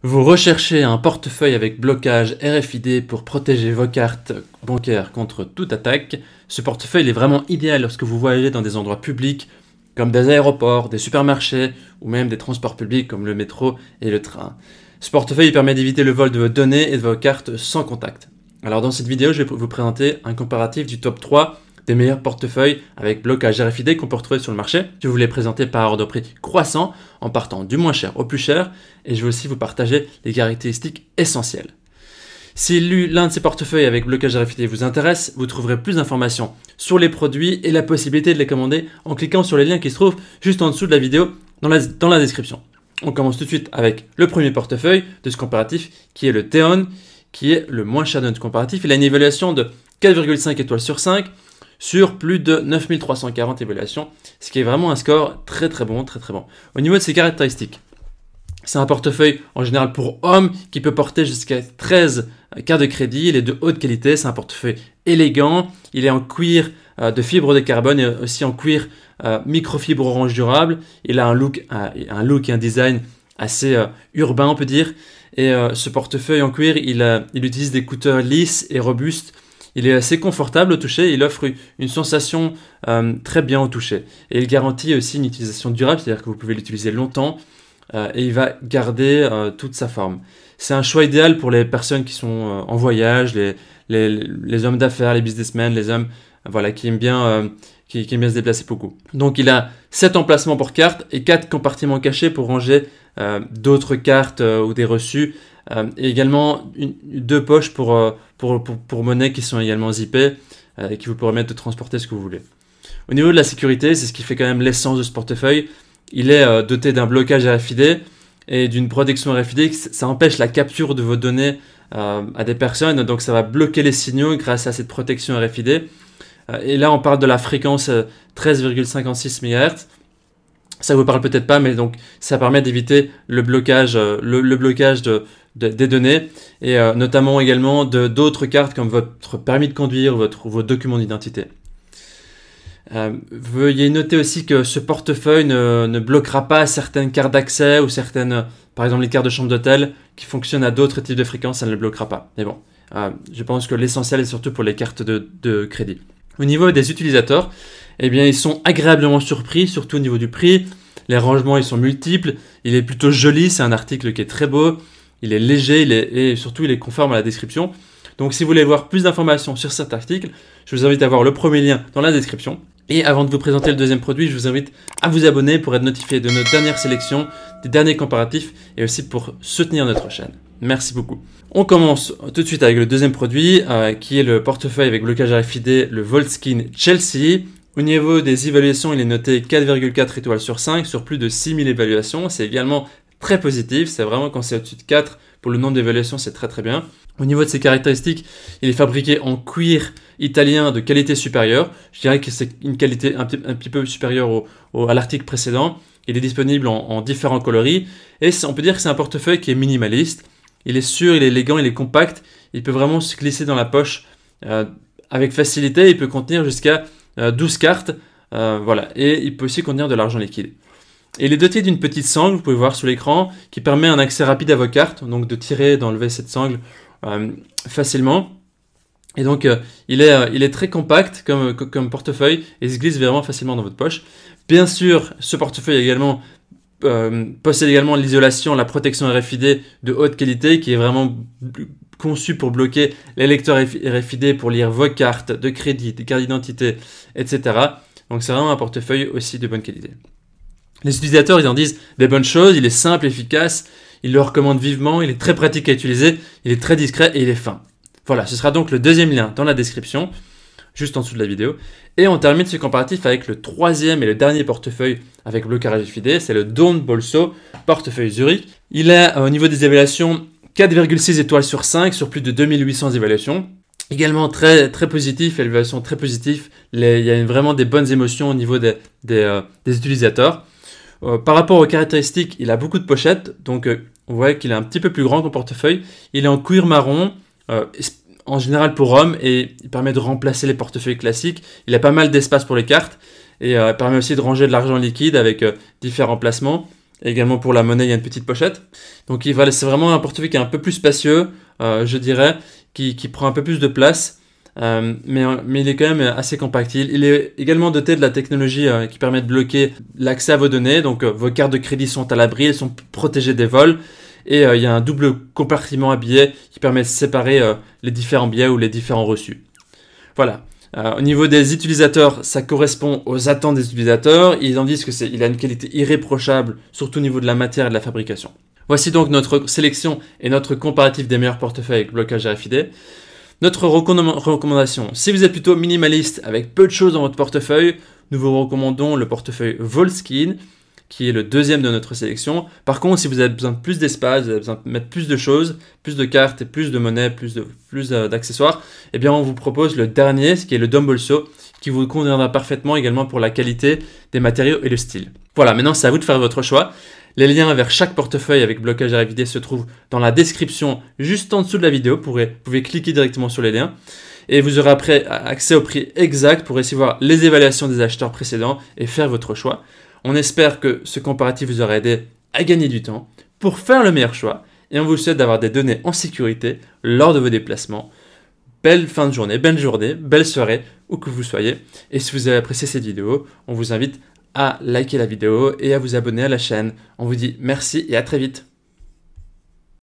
Vous recherchez un portefeuille avec blocage RFID pour protéger vos cartes bancaires contre toute attaque. Ce portefeuille est vraiment idéal lorsque vous voyagez dans des endroits publics comme des aéroports, des supermarchés ou même des transports publics comme le métro et le train. Ce portefeuille permet d'éviter le vol de vos données et de vos cartes sans contact. Alors dans cette vidéo, je vais vous présenter un comparatif du top 3 des meilleurs portefeuilles avec blocage RFID qu'on peut retrouver sur le marché. Je vais vous les présenter par ordre de prix croissant en partant du moins cher au plus cher et je vais aussi vous partager les caractéristiques essentielles. Si l'un de ces portefeuilles avec blocage RFID vous intéresse, vous trouverez plus d'informations sur les produits et la possibilité de les commander en cliquant sur les liens qui se trouvent juste en dessous de la vidéo dans la description. On commence tout de suite avec le premier portefeuille de ce comparatif qui est le Theon, qui est le moins cher de notre comparatif. Il a une évaluation de 4,5 étoiles sur 5 sur plus de 9340 évaluations, ce qui est vraiment un score très bon. Au niveau de ses caractéristiques, c'est un portefeuille en général pour hommes qui peut porter jusqu'à 13 cartes de crédit. Il est de haute qualité, c'est un portefeuille élégant. Il est en cuir de fibre de carbone et aussi en cuir microfibre orange durable. Il a un look et un design assez urbain, on peut dire. Et ce portefeuille en cuir, il utilise des écouteurs lisses et robustes. Il est assez confortable au toucher, il offre une sensation très bien au toucher. Et il garantit aussi une utilisation durable, c'est-à-dire que vous pouvez l'utiliser longtemps et il va garder toute sa forme. C'est un choix idéal pour les personnes qui sont en voyage, les hommes d'affaires, les businessmen, les hommes qui aiment bien se déplacer beaucoup. Donc il a 7 emplacements pour cartes et 4 compartiments cachés pour ranger d'autres cartes ou des reçus. Et également 2 poches pour monnaie qui sont également zippées et qui vous permettent de transporter ce que vous voulez. Au niveau de la sécurité, c'est ce qui fait quand même l'essence de ce portefeuille. Il est doté d'un blocage RFID et d'une protection RFID. Ça empêche la capture de vos données à des personnes, donc ça va bloquer les signaux grâce à cette protection RFID. Et là, on parle de la fréquence 13,56 MHz. Ça vous parle peut-être pas, mais donc ça permet d'éviter le blocage, des données et notamment également d'autres cartes comme votre permis de conduire, vos documents d'identité. Veuillez noter aussi que ce portefeuille ne bloquera pas certaines cartes d'accès ou certaines, par exemple les cartes de chambre d'hôtel qui fonctionnent à d'autres types de fréquences, ça ne le bloquera pas. Mais bon, je pense que l'essentiel est surtout pour les cartes de crédit. Au niveau des utilisateurs, eh bien, ils sont agréablement surpris, surtout au niveau du prix. Les rangements, ils sont multiples. Il est plutôt joli, c'est un article qui est très beau. Il est léger et surtout, il est conforme à la description. Donc, si vous voulez voir plus d'informations sur cet article, je vous invite à voir le premier lien dans la description. Et avant de vous présenter le deuxième produit, je vous invite à vous abonner pour être notifié de notre dernière sélection, des derniers comparatifs et aussi pour soutenir notre chaîne. Merci beaucoup. On commence tout de suite avec le deuxième produit qui est le portefeuille avec blocage RFID, le Voltskin Chelsea. Au niveau des évaluations, il est noté 4,4 étoiles sur 5 sur plus de 6000 évaluations. C'est également très positif, c'est vraiment quand c'est au-dessus de 4 pour le nombre d'évaluations, c'est très bien. Au niveau de ses caractéristiques, il est fabriqué en cuir italien de qualité supérieure. Je dirais que c'est une qualité un petit peu supérieure à l'article précédent. Il est disponible en différents coloris et on peut dire que c'est un portefeuille qui est minimaliste. Il est sûr, il est élégant, il est compact. Il peut vraiment se glisser dans la poche avec facilité. Il peut contenir jusqu'à 12 cartes. Et il peut aussi contenir de l'argent liquide. Et il est doté d'une petite sangle, vous pouvez voir sous l'écran, qui permet un accès rapide à vos cartes, donc de tirer et d'enlever cette sangle facilement. Et donc il est très compact comme portefeuille et il se glisse vraiment facilement dans votre poche. Bien sûr, ce portefeuille également possède également l'isolation, la protection RFID de haute qualité qui est vraiment conçu pour bloquer les lecteurs RFID pour lire vos cartes de crédit, des cartes d'identité, etc. Donc c'est vraiment un portefeuille aussi de bonne qualité. Les utilisateurs, ils en disent des bonnes choses, il est simple, efficace, ils le recommandent vivement, il est très pratique à utiliser, il est très discret et il est fin. Voilà, ce sera donc le deuxième lien dans la description, juste en dessous de la vidéo. Et on termine ce comparatif avec le troisième et le dernier portefeuille avec blocage RFID, c'est le Dawn Bolso portefeuille Zurich. Il a au niveau des évaluations 4,6 étoiles sur 5 sur plus de 2800 évaluations. Également très positif, évaluation très positive. Il y a vraiment des bonnes émotions au niveau des utilisateurs. Par rapport aux caractéristiques, il a beaucoup de pochettes, donc on voit qu'il est un petit peu plus grand qu'un portefeuille. Il est en cuir marron, en général pour hommes, et il permet de remplacer les portefeuilles classiques. Il a pas mal d'espace pour les cartes, et permet aussi de ranger de l'argent liquide avec différents placements. Et également pour la monnaie, il y a une petite pochette. Donc c'est vraiment un portefeuille qui est un peu plus spacieux, je dirais, qui prend un peu plus de place. Mais il est quand même assez compact. Il est également doté de la technologie qui permet de bloquer l'accès à vos données. Donc vos cartes de crédit sont à l'abri, elles sont protégées des vols. Et il y a un double compartiment à billets qui permet de séparer les différents billets ou les différents reçus. Voilà. Au niveau des utilisateurs, ça correspond aux attentes des utilisateurs. Ils en disent qu'il a une qualité irréprochable, surtout au niveau de la matière et de la fabrication. Voici donc notre sélection et notre comparatif des meilleurs portefeuilles avec blocage RFID. Notre recommandation, si vous êtes plutôt minimaliste avec peu de choses dans votre portefeuille, nous vous recommandons le portefeuille Voleskine, qui est le deuxième de notre sélection. Par contre, si vous avez besoin de plus d'espace, vous avez besoin de mettre plus de choses, plus de cartes et plus de monnaie, plus d'accessoires, eh bien on vous propose le dernier, ce qui est le Dombolso, qui vous conviendra parfaitement également pour la qualité des matériaux et le style. Voilà, maintenant c'est à vous de faire votre choix. Les liens vers chaque portefeuille avec blocage RFID se trouvent dans la description juste en dessous de la vidéo. Vous pouvez cliquer directement sur les liens. Et vous aurez après accès au prix exact pour essayer de voir les évaluations des acheteurs précédents et faire votre choix. On espère que ce comparatif vous aura aidé à gagner du temps pour faire le meilleur choix et on vous souhaite d'avoir des données en sécurité lors de vos déplacements. Belle fin de journée, belle soirée, où que vous soyez. Et si vous avez apprécié cette vidéo, on vous invite à liker la vidéo et à vous abonner à la chaîne. On vous dit merci et à très vite.